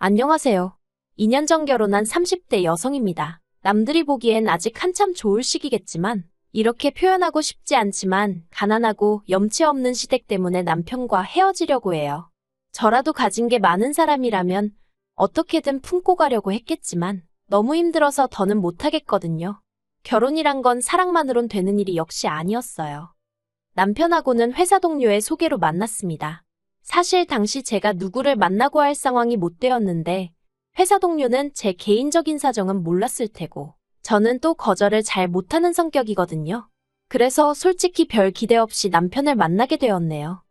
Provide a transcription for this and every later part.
안녕하세요. 2년 전 결혼한 30대 여성입니다. 남들이 보기엔 아직 한참 좋을 시기겠지만 이렇게 표현하고 싶지 않지만 가난하고 염치 없는 시댁 때문에 남편과 헤어지려고 해요. 저라도 가진 게 많은 사람이라면 어떻게든 품고 가려고 했겠지만 너무 힘들어서 더는 못하겠거든요. 결혼이란 건 사랑만으론 되는 일이 역시 아니었어요. 남편하고는 회사 동료의 소개로 만났습니다. 사실 당시 제가 누구를 만나고 할 상황이 못 되었는데 회사 동료는 제 개인적인 사정은 몰랐을 테고 저는 또 거절을 잘 못하는 성격이거든요. 그래서 솔직히 별 기대 없이 남편을 만나게 되었네요.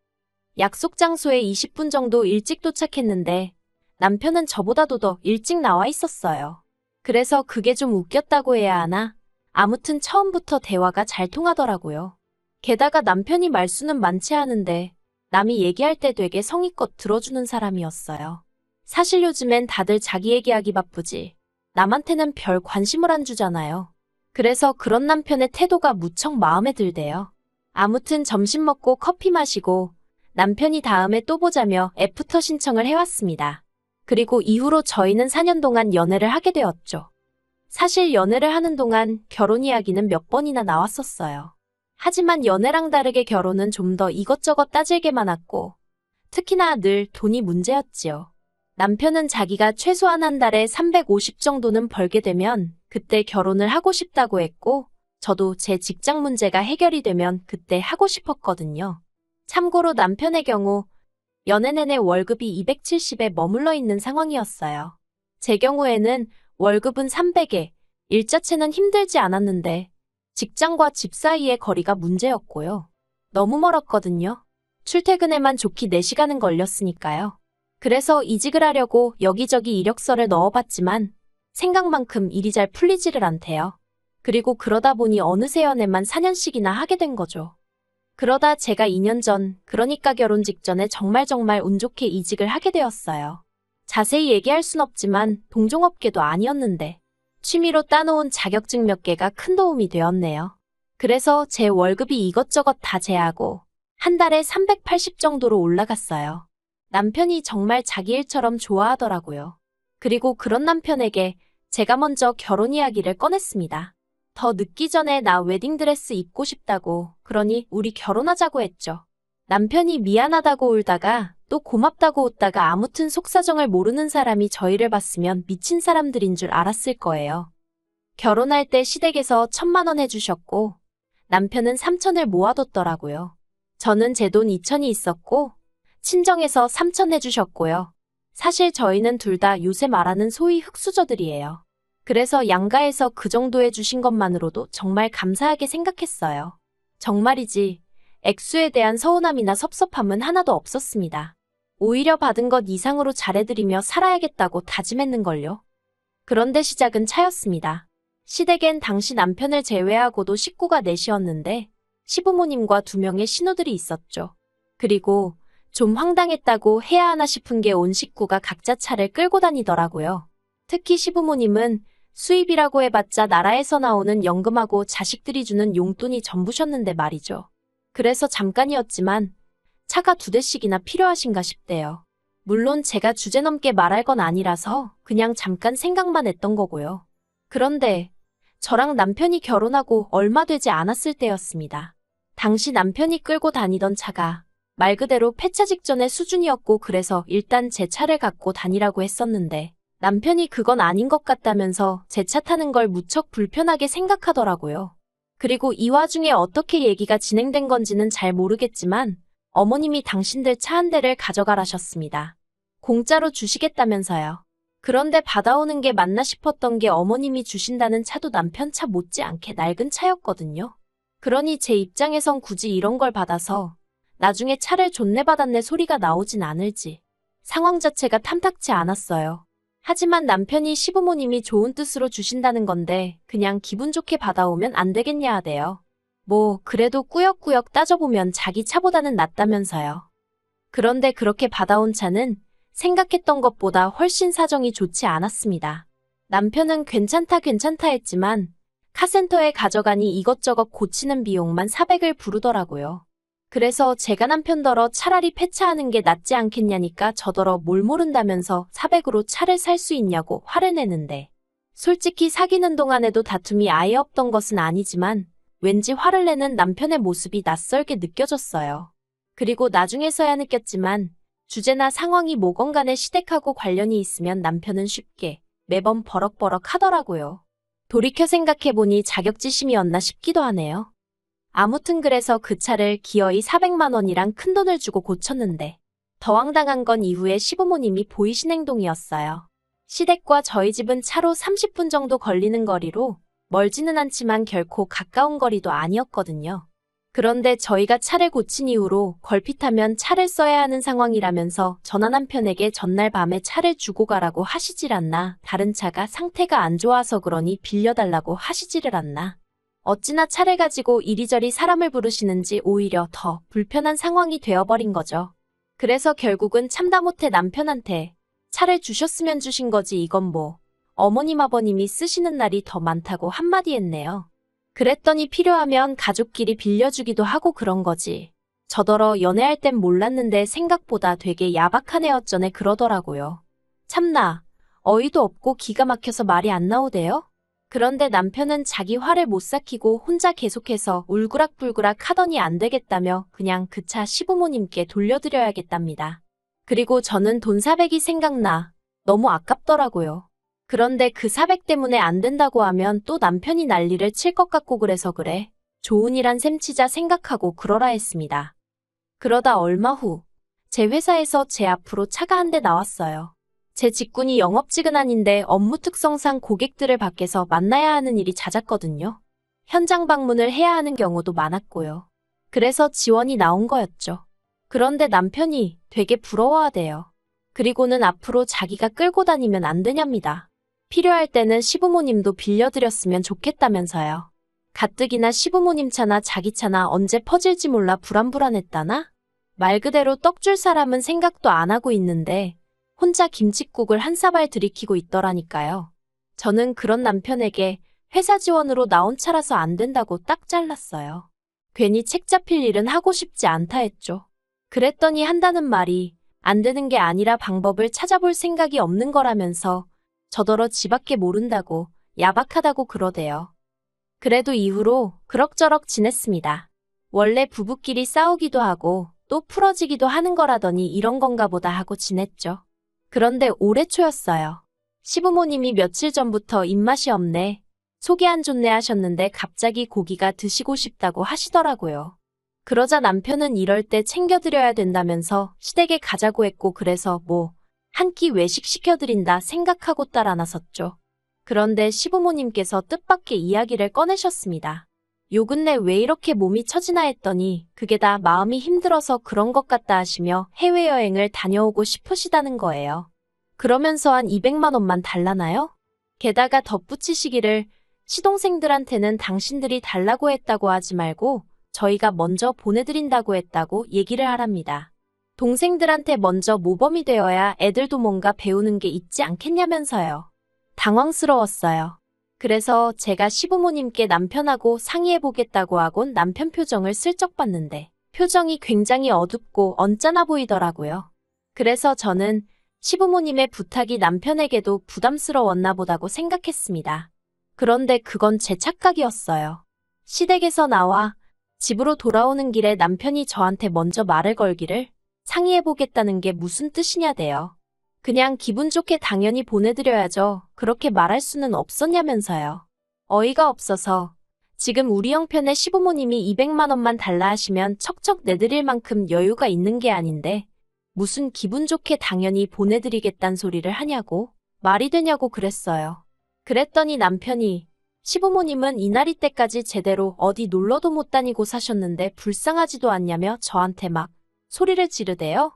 약속 장소에 20분 정도 일찍 도착했는데 남편은 저보다도 더 일찍 나와 있었어요. 그래서 그게 좀 웃겼다고 해야 하나? 아무튼 처음부터 대화가 잘 통하더라고요. 게다가 남편이 말수는 많지 않은데 남이 얘기할 때 되게 성의껏 들어주는 사람이었어요. 사실 요즘엔 다들 자기 얘기하기 바쁘지 남한테는 별 관심을 안 주잖아요. 그래서 그런 남편의 태도가 무척 마음에 들대요. 아무튼 점심 먹고 커피 마시고 남편이 다음에 또 보자며 애프터 신청을 해왔습니다. 그리고 이후로 저희는 4년 동안 연애를 하게 되었죠. 사실 연애를 하는 동안 결혼 이야기는 몇 번이나 나왔었어요. 하지만 연애랑 다르게 결혼은 좀 더 이것저것 따질 게 많았고 특히나 늘 돈이 문제였지요. 남편은 자기가 최소한 한 달에 350 정도는 벌게 되면 그때 결혼을 하고 싶다고 했고 저도 제 직장 문제가 해결이 되면 그때 하고 싶었거든요. 참고로 남편의 경우 연애 내내 월급이 270에 머물러 있는 상황이었어요. 제 경우에는 월급은 300에 일 자체는 힘들지 않았는데 직장과 집 사이의 거리가 문제였고요. 너무 멀었거든요. 출퇴근에만 좋게 4시간은 걸렸으니까요. 그래서 이직을 하려고 여기저기 이력서를 넣어봤지만 생각만큼 일이 잘 풀리지를 않대요. 그리고 그러다 보니 어느새 연애만 4년씩이나 하게 된 거죠. 그러다 제가 2년 전, 그러니까 결혼 직전에 정말 운 좋게 이직을 하게 되었어요. 자세히 얘기할 순 없지만 동종업계도 아니었는데 취미로 따놓은 자격증 몇 개가 큰 도움이 되었네요. 그래서 제 월급이 이것저것 다 제하고 한 달에 380 정도로 올라갔어요. 남편이 정말 자기 일처럼 좋아하더라고요. 그리고 그런 남편에게 제가 먼저 결혼 이야기를 꺼냈습니다. 더 늦기 전에 나 웨딩드레스 입고 싶다고, 그러니 우리 결혼하자고 했죠. 남편이 미안하다고 울다가 또 고맙다고 웃다가 아무튼 속사정을 모르는 사람이 저희를 봤으면 미친 사람들인 줄 알았을 거예요. 결혼할 때 시댁에서 1,000만 원 해주셨고 남편은 3,000을 모아뒀더라고요. 저는 제 돈 2,000이 있었고 친정에서 3,000 해주셨고요. 사실 저희는 둘 다 요새 말하는 소위 흙수저들이에요. 그래서 양가에서 그 정도 해주신 것만으로도 정말 감사하게 생각했어요. 정말이지 액수에 대한 서운함이나 섭섭함은 하나도 없었습니다. 오히려 받은 것 이상으로 잘해드리며 살아야겠다고 다짐했는걸요. 그런데 시작은 차였습니다. 시댁엔 당시 남편을 제외하고도 식구가 넷이었는데 시부모님과 2명의 신우들이 있었죠. 그리고 좀 황당했다고 해야 하나 싶은 게 온 식구가 각자 차를 끌고 다니더라고요. 특히 시부모님은 수입이라고 해봤자 나라에서 나오는 연금하고 자식들이 주는 용돈이 전부셨는데 말이죠. 그래서 잠깐이었지만 차가 2대씩이나 필요하신가 싶대요. 물론 제가 주제넘게 말할 건 아니라서 그냥 잠깐 생각만 했던 거고요. 그런데 저랑 남편이 결혼하고 얼마 되지 않았을 때였습니다. 당시 남편이 끌고 다니던 차가 말 그대로 폐차 직전의 수준이었고 그래서 일단 제 차를 갖고 다니라고 했었는데 남편이 그건 아닌 것 같다면서 제 차 타는 걸 무척 불편하게 생각하더라고요. 그리고 이 와중에 어떻게 얘기가 진행된 건지는 잘 모르겠지만 어머님이 당신들 차 한 대를 가져가라셨습니다. 공짜로 주시겠다면서요. 그런데 받아오는 게 맞나 싶었던 게 어머님이 주신다는 차도 남편 차 못지않게 낡은 차였거든요. 그러니 제 입장에선 굳이 이런 걸 받아서 나중에 차를 존내받았네 소리가 나오진 않을지 상황 자체가 탐탁치 않았어요. 하지만 남편이 시부모님이 좋은 뜻으로 주신다는 건데 그냥 기분 좋게 받아오면 안 되겠냐 하대요. 뭐 그래도 꾸역꾸역 따져보면 자기 차보다는 낫다면서요. 그런데 그렇게 받아온 차는 생각했던 것보다 훨씬 사정이 좋지 않았습니다. 남편은 괜찮다 했지만 카센터에 가져가니 이것저것 고치는 비용만 400을 부르더라고요. 그래서 제가 남편더러 차라리 폐차하는 게 낫지 않겠냐니까 저더러 뭘 모른다면서 400으로 차를 살 수 있냐고 화를 내는데 솔직히 사귀는 동안에도 다툼이 아예 없던 것은 아니지만 왠지 화를 내는 남편의 모습이 낯설게 느껴졌어요. 그리고 나중에서야 느꼈지만 주제나 상황이 뭐건 간에 시댁하고 관련이 있으면 남편은 쉽게 매번 버럭버럭 하더라고요. 돌이켜 생각해보니 자격지심이었나 싶기도 하네요. 아무튼 그래서 그 차를 기어이 400만 원이랑 큰돈을 주고 고쳤는데 더 황당한 건 이후에 시부모님이 보이신 행동이었어요. 시댁과 저희 집은 차로 30분 정도 걸리는 거리로 멀지는 않지만 결코 가까운 거리도 아니었거든요. 그런데 저희가 차를 고친 이후로 걸핏하면 차를 써야 하는 상황이라면서 전화 남편에게 전날 밤에 차를 주고 가라고 하시질 않나, 다른 차가 상태가 안 좋아서 그러니 빌려달라고 하시지를 않나. 어찌나 차를 가지고 이리저리 사람을 부르시는지 오히려 더 불편한 상황이 되어버린 거죠. 그래서 결국은 참다 못해 남편한테 차를 주셨으면 주신 거지 이건 뭐 어머님 아버님이 쓰시는 날이 더 많다고 한마디 했네요. 그랬더니 필요하면 가족끼리 빌려주기도 하고 그런 거지. 저더러 연애할 땐 몰랐는데 생각보다 되게 야박한 애어쩌네 그러더라고요. 참나, 어이도 없고 기가 막혀서 말이 안 나오대요? 그런데 남편은 자기 화를 못 삭히고 혼자 계속해서 울그락불그락 하더니 안 되겠다며 그냥 그 차 시부모님께 돌려드려야겠답니다. 그리고 저는 돈 400이 생각나. 너무 아깝더라고요. 그런데 그 400 때문에 안 된다고 하면 또 남편이 난리를 칠 것 같고 그래서 그래. 좋은 일 한 셈 치자 생각하고 그러라 했습니다. 그러다 얼마 후 제 회사에서 제 앞으로 차가 한 대 나왔어요. 제 직군이 영업직은 아닌데 업무 특성상 고객들을 밖에서 만나야 하는 일이 잦았거든요. 현장 방문을 해야 하는 경우도 많았고요. 그래서 지원이 나온 거였죠. 그런데 남편이 되게 부러워하대요. 그리고는 앞으로 자기가 끌고 다니면 안 되냐입니다. 필요할 때는 시부모님도 빌려드렸으면 좋겠다면서요. 가뜩이나 시부모님 차나 자기 차나 언제 퍼질지 몰라 불안불안했다나? 말 그대로 떡줄 사람은 생각도 안 하고 있는데 혼자 김칫국을 한 사발 들이키고 있더라니까요. 저는 그런 남편에게 회사 지원으로 나온 차라서 안 된다고 딱 잘랐어요. 괜히 책 잡힐 일은 하고 싶지 않다 했죠. 그랬더니 한다는 말이 안 되는 게 아니라 방법을 찾아볼 생각이 없는 거라면서 저더러 지밖에 모른다고 야박하다고 그러대요. 그래도 이후로 그럭저럭 지냈습니다. 원래 부부끼리 싸우기도 하고 또 풀어지기도 하는 거라더니 이런 건가 보다 하고 지냈죠. 그런데 올해 초였어요. 시부모님이 며칠 전부터 입맛이 없네, 속이 안 좋네 하셨는데 갑자기 고기가 드시고 싶다고 하시더라고요. 그러자 남편은 이럴 때 챙겨드려야 된다면서 시댁에 가자고 했고 그래서 뭐 한 끼 외식 시켜드린다 생각하고 따라 나섰죠. 그런데 시부모님께서 뜻밖의 이야기를 꺼내셨습니다. 요 근래 왜 이렇게 몸이 처지나 했더니 그게 다 마음이 힘들어서 그런 것 같다 하시며 해외여행을 다녀오고 싶으시다는 거예요. 그러면서 한 200만 원만 달라나요? 게다가 덧붙이시기를 시동생들한테는 당신들이 달라고 했다고 하지 말고 저희가 먼저 보내드린다고 했다고 얘기를 하랍니다. 동생들한테 먼저 모범이 되어야 애들도 뭔가 배우는 게 있지 않겠냐면서요. 당황스러웠어요. 그래서 제가 시부모님께 남편하고 상의해보겠다고 하곤 남편 표정을 슬쩍 봤는데 표정이 굉장히 어둡고 언짢아 보이더라고요. 그래서 저는 시부모님의 부탁이 남편에게도 부담스러웠나 보다고 생각했습니다. 그런데 그건 제 착각이었어요. 시댁에서 나와 집으로 돌아오는 길에 남편이 저한테 먼저 말을 걸기를 상의해보겠다는 게 무슨 뜻이냐대요. 그냥 기분 좋게 당연히 보내드려야죠. 그렇게 말할 수는 없었냐면서요. 어이가 없어서 지금 우리 형편의 시부모님이 200만 원만 달라 하시면 척척 내드릴 만큼 여유가 있는 게 아닌데 무슨 기분 좋게 당연히 보내드리겠단 소리를 하냐고, 말이 되냐고 그랬어요. 그랬더니 남편이 시부모님은 이날이 때까지 제대로 어디 놀러도 못 다니고 사셨는데 불쌍하지도 않냐며 저한테 막 소리를 지르대요.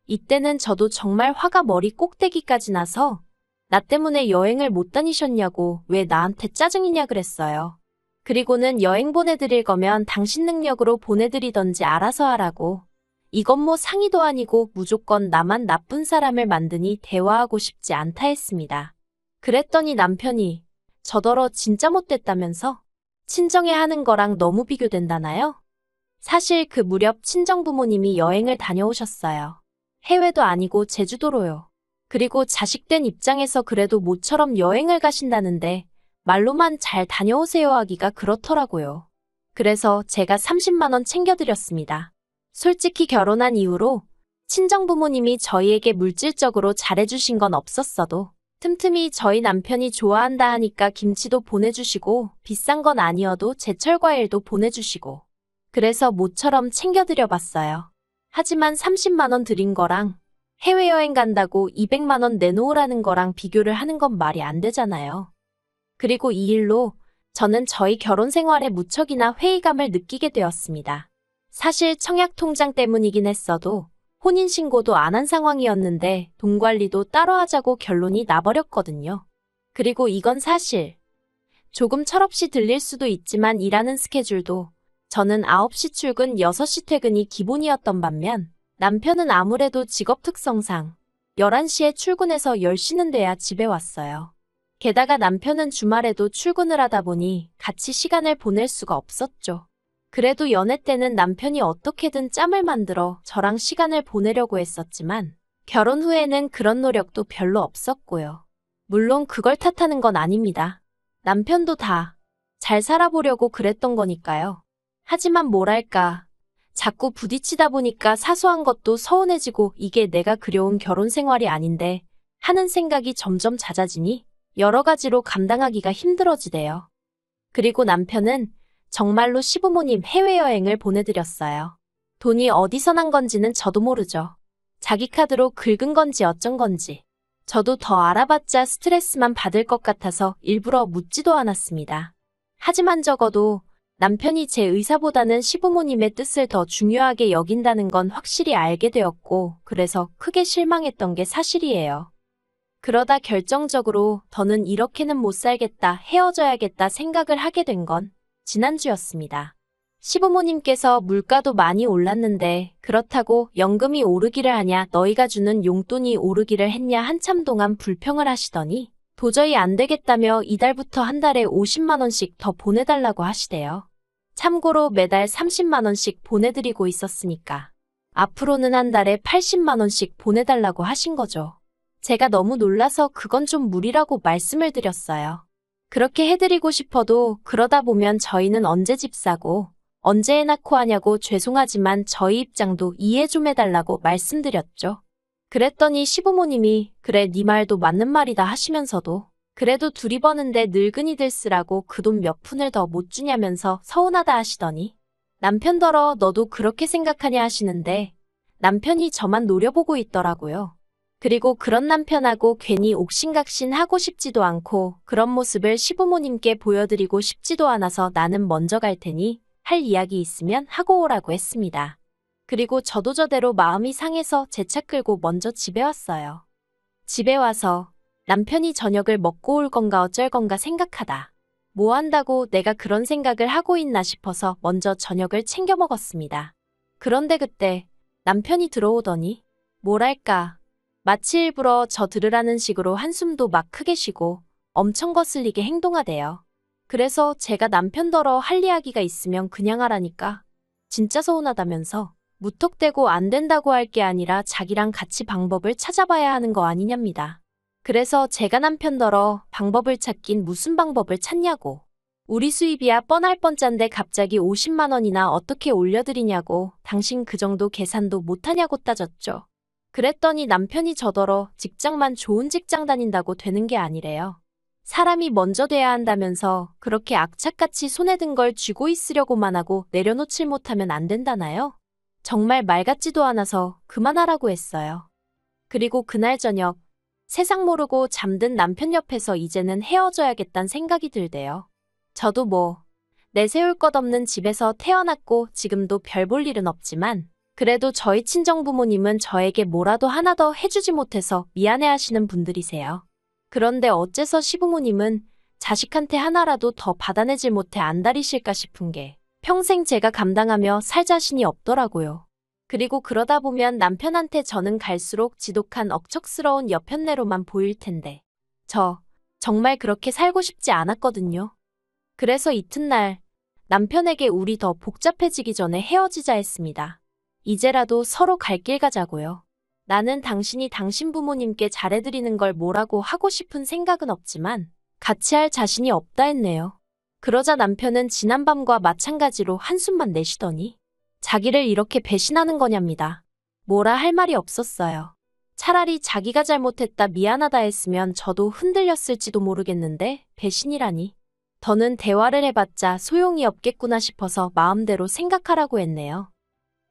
이때는 저도 정말 화가 머리 꼭대기까지 나서 나 때문에 여행을 못 다니셨냐고 왜 나한테 짜증이냐 그랬어요. 그리고는 여행 보내드릴 거면 당신 능력으로 보내드리던지 알아서 하라고. 이건 뭐 상의도 아니고 무조건 나만 나쁜 사람을 만드니 대화하고 싶지 않다 했습니다. 그랬더니 남편이 저더러 진짜 못됐다면서 친정에 하는 거랑 너무 비교된다나요? 사실 그 무렵 친정부모님이 여행을 다녀오셨어요. 해외도 아니고 제주도로요. 그리고 자식된 입장에서 그래도 모처럼 여행을 가신다는데 말로만 잘 다녀오세요 하기가 그렇더라고요. 그래서 제가 30만 원 챙겨드렸습니다. 솔직히 결혼한 이후로 친정부모님이 저희에게 물질적으로 잘해주신 건 없었어도 틈틈이 저희 남편이 좋아한다 하니까 김치도 보내주시고 비싼 건 아니어도 제철 과일도 보내주시고 그래서 모처럼 챙겨드려 봤어요. 하지만 30만 원 드린 거랑 해외여행 간다고 200만 원 내놓으라는 거랑 비교를 하는 건 말이 안 되잖아요. 그리고 이 일로 저는 저희 결혼 생활에 무척이나 회의감을 느끼게 되었습니다. 사실 청약통장 때문이긴 했어도 혼인신고도 안 한 상황이었는데 돈 관리도 따로 하자고 결론이 나버렸거든요. 그리고 이건 사실 조금 철없이 들릴 수도 있지만 일하는 스케줄도 저는 9시 출근 6시 퇴근이 기본이었던 반면 남편은 아무래도 직업 특성상 11시에 출근해서 10시는 돼야 집에 왔어요. 게다가 남편은 주말에도 출근을 하다 보니 같이 시간을 보낼 수가 없었죠. 그래도 연애 때는 남편이 어떻게든 짬을 만들어 저랑 시간을 보내려고 했었지만 결혼 후에는 그런 노력도 별로 없었고요. 물론 그걸 탓하는 건 아닙니다. 남편도 다 잘 살아보려고 그랬던 거니까요. 하지만 뭐랄까, 자꾸 부딪히다 보니까 사소한 것도 서운해지고 이게 내가 그려온 결혼 생활이 아닌데 하는 생각이 점점 잦아지니 여러 가지로 감당하기가 힘들어지대요. 그리고 남편은 정말로 시부모님 해외여행을 보내드렸어요. 돈이 어디서 난 건지는 저도 모르죠. 자기 카드로 긁은 건지 어쩐 건지. 저도 더 알아봤자 스트레스만 받을 것 같아서 일부러 묻지도 않았습니다. 하지만 적어도 남편이 제 의사보다는 시부모님의 뜻을 더 중요하게 여긴다는 건 확실히 알게 되었고 그래서 크게 실망했던 게 사실이에요. 그러다 결정적으로 더는 이렇게는 못 살겠다, 헤어져야겠다 생각을 하게 된 건 지난주였습니다. 시부모님께서 물가도 많이 올랐는데 그렇다고 연금이 오르기를 하냐 너희가 주는 용돈이 오르기를 했냐 한참 동안 불평을 하시더니 도저히 안 되겠다며 이달부터 한 달에 50만 원씩 더 보내달라고 하시대요. 참고로 매달 30만 원씩 보내드리고 있었으니까 앞으로는 한 달에 80만 원씩 보내달라고 하신 거죠. 제가 너무 놀라서 그건 좀 무리라고 말씀을 드렸어요. 그렇게 해드리고 싶어도 그러다 보면 저희는 언제 집 사고 언제 애 낳고 하냐고 죄송하지만 저희 입장도 이해 좀 해달라고 말씀드렸죠. 그랬더니 시부모님이 그래 네 말도 맞는 말이다 하시면서도 그래도 둘이 버는데 늙은이들 쓰라고 그 돈 몇 푼을 더 못 주냐면서 서운하다 하시더니 남편더러 너도 그렇게 생각하냐 하시는데 남편이 저만 노려보고 있더라고요. 그리고 그런 남편하고 괜히 옥신각신 하고 싶지도 않고 그런 모습을 시부모님께 보여드리고 싶지도 않아서 나는 먼저 갈 테니 할 이야기 있으면 하고 오라고 했습니다. 그리고 저도 저대로 마음이 상해서 제 차 끌고 먼저 집에 왔어요. 집에 와서 남편이 저녁을 먹고 올 건가 어쩔 건가 생각하다. 뭐 한다고 내가 그런 생각을 하고 있나 싶어서 먼저 저녁을 챙겨 먹었습니다. 그런데 그때 남편이 들어오더니 뭐랄까 마치 일부러 저 들으라는 식으로 한숨도 막 크게 쉬고 엄청 거슬리게 행동하대요. 그래서 제가 남편더러 할 이야기가 있으면 그냥 하라니까 진짜 서운하다면서 무턱대고 안 된다고 할 게 아니라 자기랑 같이 방법을 찾아봐야 하는 거 아니냐입니다. 그래서 제가 남편더러 방법을 찾긴 무슨 방법을 찾냐고. 우리 수입이야 뻔할 뻔짠데 갑자기 50만 원이나 어떻게 올려드리냐고 당신 그 정도 계산도 못하냐고 따졌죠. 그랬더니 남편이 저더러 직장만 좋은 직장 다닌다고 되는 게 아니래요. 사람이 먼저 돼야 한다면서 그렇게 악착같이 손에 든 걸 쥐고 있으려고만 하고 내려놓질 못하면 안 된다나요? 정말 말 같지도 않아서 그만하라고 했어요. 그리고 그날 저녁 세상 모르고 잠든 남편 옆에서 이제는 헤어져야겠다는 생각이 들대요. 저도 뭐 내세울 것 없는 집에서 태어났고 지금도 별 볼 일은 없지만 그래도 저희 친정부모님은 저에게 뭐라도 하나 더 해주지 못해서 미안해하시는 분들이세요. 그런데 어째서 시부모님은 자식한테 하나라도 더 받아내질 못해 안달이실까 싶은 게 평생 제가 감당하며 살 자신이 없더라고요. 그리고 그러다 보면 남편한테 저는 갈수록 지독한 억척스러운 여편네로만 보일 텐데 저 정말 그렇게 살고 싶지 않았거든요. 그래서 이튿날 남편에게 우리 더 복잡해지기 전에 헤어지자 했습니다. 이제라도 서로 갈 길 가자고요. 나는 당신이 당신 부모님께 잘해드리는 걸 뭐라고 하고 싶은 생각은 없지만 같이 할 자신이 없다 했네요. 그러자 남편은 지난밤과 마찬가지로 한숨만 내쉬더니 자기를 이렇게 배신하는 거냐입니다. 뭐라 할 말이 없었어요. 차라리 자기가 잘못했다 미안하다 했으면 저도 흔들렸을지도 모르겠는데 배신이라니. 더는 대화를 해봤자 소용이 없겠구나 싶어서 마음대로 생각하라고 했네요.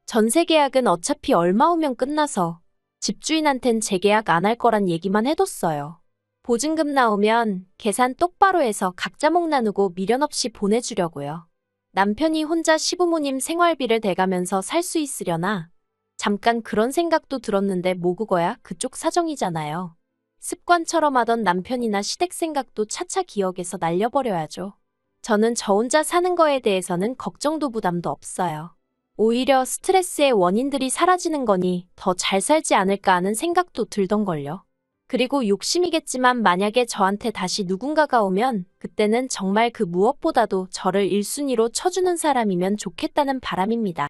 전세 계약은 어차피 얼마 후면 끝나서 집주인한텐 재계약 안 할 거란 얘기만 해뒀어요. 보증금 나오면 계산 똑바로 해서 각자 목 나누고 미련 없이 보내주려고요. 남편이 혼자 시부모님 생활비를 대가면서 살 수 있으려나 잠깐 그런 생각도 들었는데 뭐 그거야 그쪽 사정이잖아요. 습관처럼 하던 남편이나 시댁 생각도 차차 기억에서 날려버려야죠. 저는 저 혼자 사는 거에 대해서는 걱정도 부담도 없어요. 오히려 스트레스의 원인들이 사라지는 거니 더 잘 살지 않을까 하는 생각도 들던걸요. 그리고 욕심이겠지만 만약에 저한테 다시 누군가가 오면 그때는 정말 그 무엇보다도 저를 1순위로 쳐주는 사람이면 좋겠다는 바람입니다.